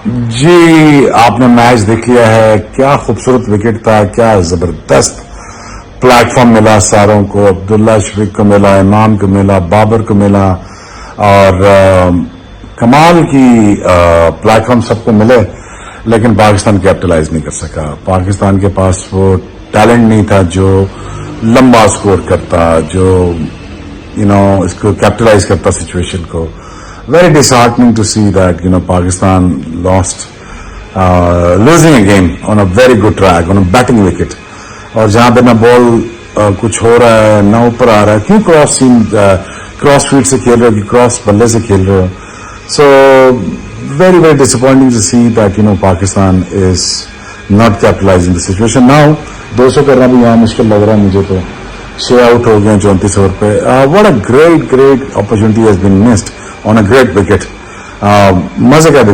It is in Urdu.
جی آپ نے میچ دیکھ لیا ہے, کیا خوبصورت وکٹ تھا, کیا زبردست پلیٹ فارم ملا ساروں کو, عبداللہ شفیق کو ملا, امام کو ملا, بابر کو ملا, اور کمال کی پلیٹ فارم سب کو ملے, لیکن پاکستان کیپٹلائز نہیں کر سکا. پاکستان کے پاس وہ ٹیلنٹ نہیں تھا جو لمبا اسکور کرتا, جو اس کو کیپٹلائز کرتا سچویشن کو. Very disheartening to see that Pakistan lost losing a game on a very good track on a batting wicket. اور جہاں پہ نہ بال کچھ ہو رہا ہے نہ اوپر آ رہا ہے, کیوں کراس فیلڈ سے کھیل رہے ہو کہ کراس بلے سے کھیل رہے ہو. سو very very disappointing to see that Pakistan is not capitalizing the situation. Now 200 کرنا بھی یہاں مشکل لگ رہا ہے مجھے تو. 6 آؤٹ ہو گئے 34 اوور پہ. What a great opportunity has been missed on a great wicket. مزے کا وکٹ